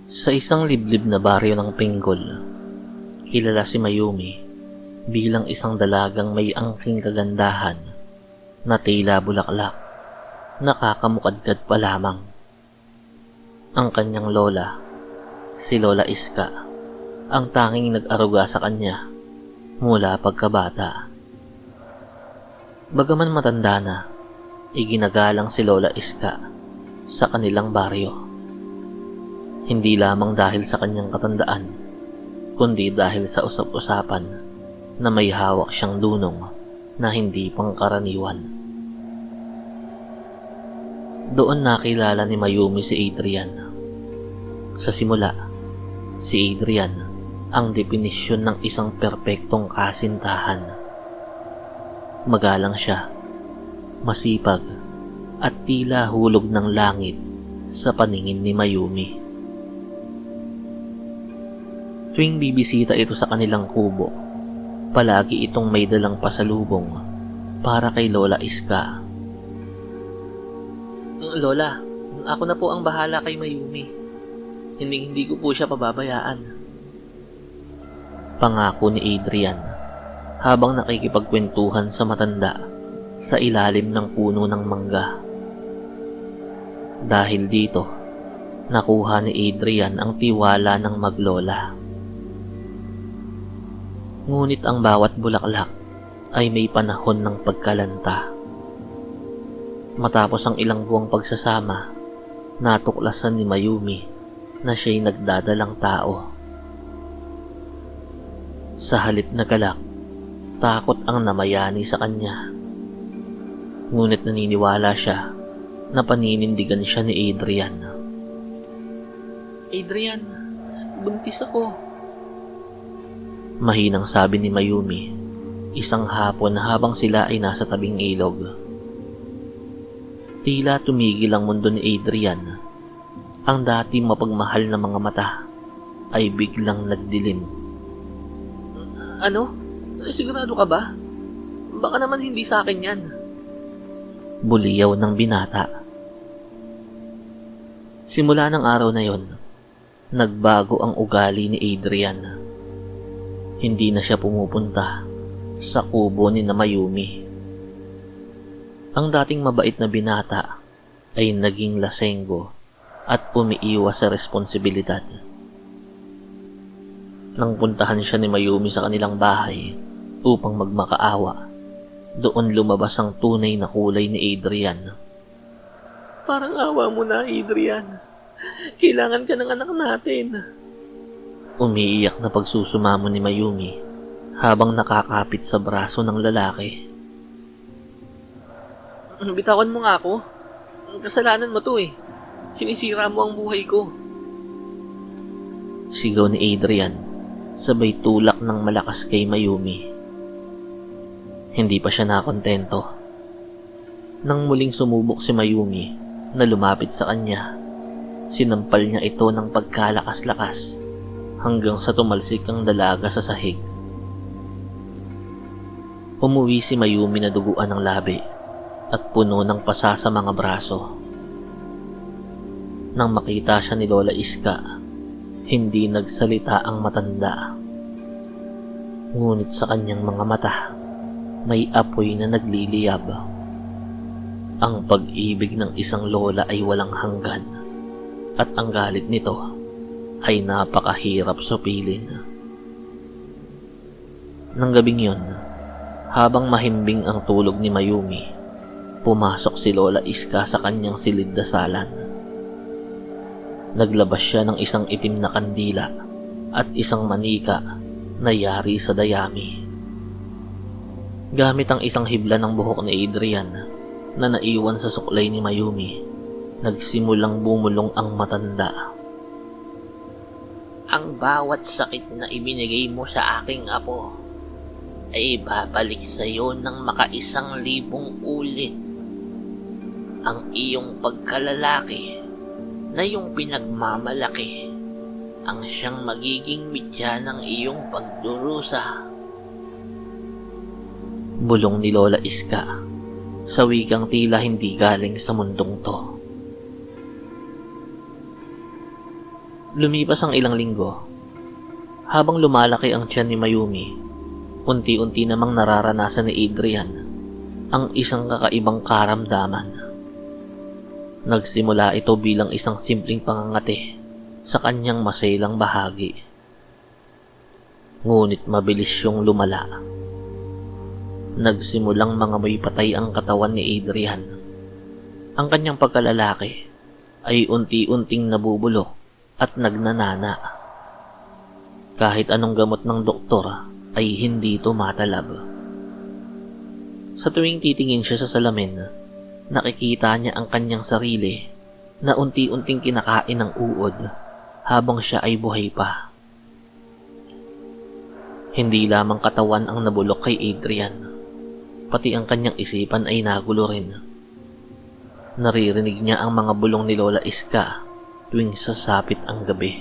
Sa isang liblib na baryo ng Pinggol, kilala si Mayumi bilang isang dalagang may angking kagandahan na tila bulaklak, nakakamukadkad pa lamang. Ang kanyang lola, si Lola Iska, ang tanging nag-aruga sa kanya mula pagkabata. Bagaman matanda na, iginagalang si Lola Iska sa kanilang baryo. Hindi lamang dahil sa kanyang katandaan, kundi dahil sa usap-usapan na may hawak siyang dunong na hindi pangkaraniwan. Doon nakilala ni Mayumi si Adrian. Sa simula, si Adrian ang definisyon ng isang perpektong kasintahan. Magalang siya, masipag, at tila hulog ng langit sa paningin ni Mayumi. Tuwing bibisita ito sa kanilang kubo, palagi itong may dalang pasalubong para kay Lola Iska. Lola, ako na po ang bahala kay Mayumi. Hindi ko po siya pababayaan. Pangako ni Adrian habang nakikipagkwentuhan sa matanda sa ilalim ng puno ng mangga. Dahil dito, nakuha ni Adrian ang tiwala ng maglola. Ngunit ang bawat bulaklak ay may panahon ng pagkalanta. Matapos ang ilang buwang pagsasama, natuklasan ni Mayumi na siya'y nagdadalang tao. Sa halip na galak, takot ang namayani sa kanya. Ngunit naniniwala siya na paninindigan siya ni Adrian. Adrian, buntis ako. Mahinang sabi ni Mayumi, isang hapon habang sila ay nasa tabing ilog. Tila tumigil ang mundo ni Adrian. Ang dati mapagmahal na mga mata ay biglang nagdilim. Ano? Sigurado ka ba? Baka naman hindi sa akin yan. Buliyaw ng binata. Simula ng araw na yon, nagbago ang ugali ni Adrian. Hindi na siya pumupunta sa kubo ni Mayumi. Ang dating mabait na binata ay naging lasenggo at umiiwas sa responsibilidad. Nang puntahan siya ni Mayumi sa kanilang bahay upang magmakaawa, doon lumabas ang tunay na kulay ni Adrian. Parang awa mo na, Adrian. Kailangan ka ng anak natin. Umiiyak na pagsusumamo ni Mayumi habang nakakapit sa braso ng lalaki. Bitawan mo nga ako. Kasalanan mo to eh. Sinisira mo ang buhay ko. Sigaw ni Adrian, sabay tulak ng malakas kay Mayumi. Hindi pa siya nakontento. Nang muling sumubok si Mayumi na lumapit sa kanya, sinampal niya ito ng pagkalakas-lakas hanggang sa tumalsik ang dalaga sa sahig. Umuwi si Mayumi na duguan ng labi at puno ng pasa sa mga braso. Nang makita siya ni Lola Iska, hindi nagsalita ang matanda. Ngunit sa kanyang mga mata, may apoy na nagliliyab. Ang pag-ibig ng isang lola ay walang hanggan, at ang galit nito ay napakahirap supilin. Nang gabing yun, habang mahimbing ang tulog ni Mayumi, pumasok si Lola Iska sa kanyang silid na salan. Naglabas siya ng isang itim na kandila at isang manika na yari sa dayami. Gamit ang isang hibla ng buhok ni Adrian na naiwan sa suklay ni Mayumi, nagsimulang bumulong ang matanda. Ang bawat sakit na ibinigay mo sa aking apo ay babalik sa iyo ng maka1,000 ulit. Ang iyong pagkalalaki na iyong pinagmamalaki ang siyang magiging mitya ng iyong pagdurusa. Bulong ni Lola Iska sa wikang tila hindi galing sa mundong to. Lumipas ang ilang linggo. Habang lumalaki ang tiyan ni Mayumi, unti-unti namang nararanasan ni Adrian ang isang kakaibang karamdaman. Nagsimula ito bilang isang simpleng pangangati sa kanyang maselang bahagi. Ngunit mabilis siyang lumala. Nagsimulang mangamoy patay ang katawan ni Adrian. Ang kanyang pagkalalaki ay unti-unting nabubulok at nagnanana. Kahit anong gamot ng doktor ay hindi tumatalab. Sa tuwing titingin siya sa salamin, nakikita niya ang kanyang sarili na unti-unting kinakain ng uod habang siya ay buhay pa. Hindi lamang katawan ang nabulok kay Adrian, pati ang kanyang isipan ay nagulo rin. Naririnig niya ang mga bulong ni Lola Iska tuwing sasapit ang gabi.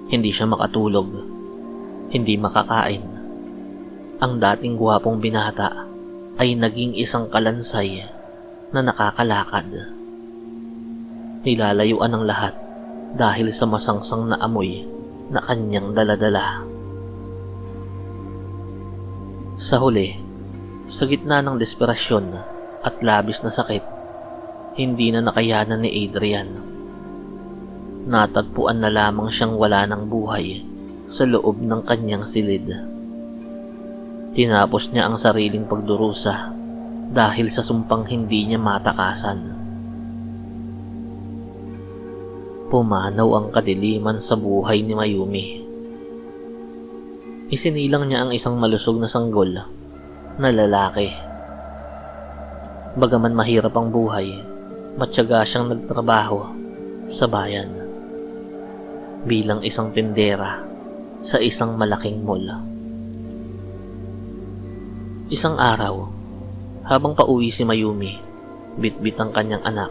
Hindi siya makatulog, hindi makakain. Ang dating gwapong binata ay naging isang kalansay na nakakalakad. Nilalayuan ang lahat dahil sa masangsang na amoy na kanyang daladala. Sa huli, sa gitna ng desperasyon at labis na sakit, hindi na nakayanan ni Adrian. Natagpuan na lamang siyang wala ng buhay sa loob ng kanyang silid. Tinapos niya ang sariling pagdurusa dahil sa sumpang hindi niya matakasan. Pumanaw ang kadiliman sa buhay ni Mayumi. Isinilang niya ang isang malusog na sanggol na lalaki. Bagaman mahirap ang buhay, matyaga siyang nagtrabaho sa bayan bilang isang tindera sa isang malaking mall. Isang araw, habang pauwi si Mayumi, bitbit ang kanyang anak,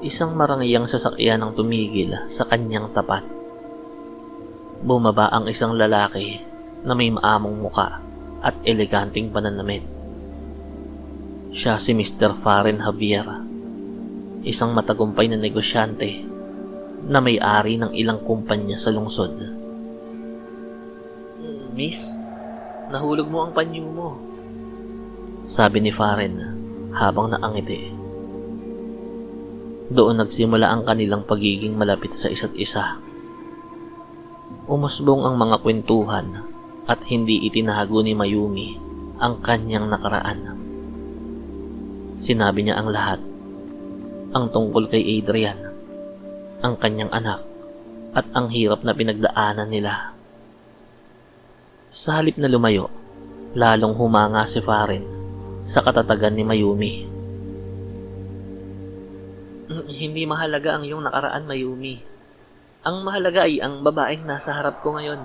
isang marangiyang sasakyan ang tumigil sa kanyang tapat. Bumaba ang isang lalaki na may maamong muka at eleganting pananamit. Siya si Mr. Faren Javier, isang matagumpay na negosyante na may-ari ng ilang kumpanya sa lungsod. "Miss, nahulog mo ang panyo mo," sabi ni Faren habang naangiti. Doon nagsimula ang kanilang pagiging malapit sa isa't isa. Umusbong ang mga kwentuhan at hindi itinago ni Mayumi ang kanyang nakaraan. Sinabi niya ang lahat, ang tungkol kay Adrian, ang kanyang anak, at ang hirap na pinagdaanan nila. Sa halip na lumayo, lalong humanga si Faren sa katatagan ni Mayumi. "Hindi mahalaga ang iyong nakaraan, Mayumi. Ang mahalaga ay ang babaeng nasa harap ko ngayon.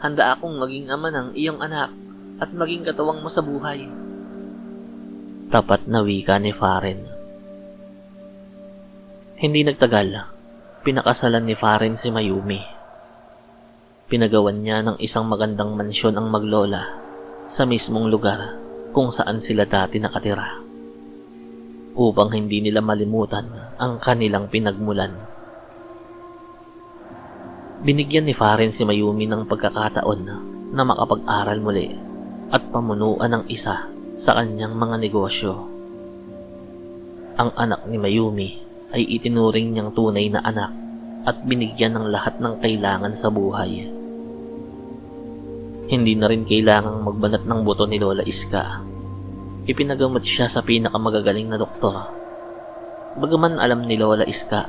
Handa akong maging ama ng iyong anak at maging katuwang mo sa buhay." Tapat na wika ni Faren. Hindi nagtagal, pinakasalan ni Faren si Mayumi. Pinagawan niya ng isang magandang mansyon ang maglola sa mismong lugar kung saan sila dati nakatira, upang hindi nila malimutan ang kanilang pinagmulan. Binigyan ni Faren si Mayumi ng pagkakataon na makapag-aral muli at pamunuan ng isa sa kanyang mga negosyo. Ang anak ni Mayumi ay itinuring niyang tunay na anak at binigyan ng lahat ng kailangan sa buhay. Hindi na rin kailangang magbanat ng buto ni Lola Iska. Ipinagamot siya sa pinakamagagaling na doktor. Bagaman alam ni Lola Iska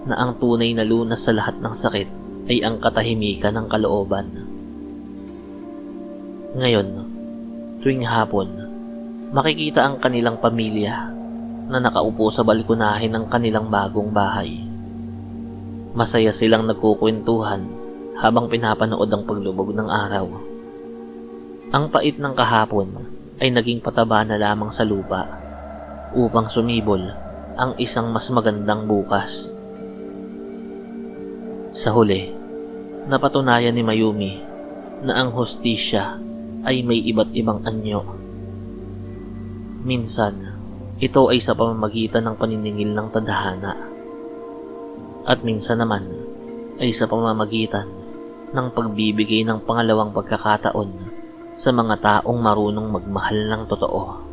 na ang tunay na lunas sa lahat ng sakit ay ang katahimikan ng kalooban. Ngayon, tuwing hapon, makikita ang kanilang pamilya na nakaupo sa balkonahe ng kanilang bagong bahay. Masaya silang nagkukwentuhan habang pinapanood ang paglubog ng araw. Ang pait ng kahapon ay naging pataba na lamang sa lupa upang sumibol ang isang mas magandang bukas. Sa huli, napatunayan ni Mayumi na ang hustisya ay may iba't ibang anyo. Minsan, ito ay sa pamamagitan ng paniningil ng tadhana. At minsan naman ay sa pamamagitan ng pagbibigay ng pangalawang pagkakataon sa mga taong marunong magmahal ng totoo.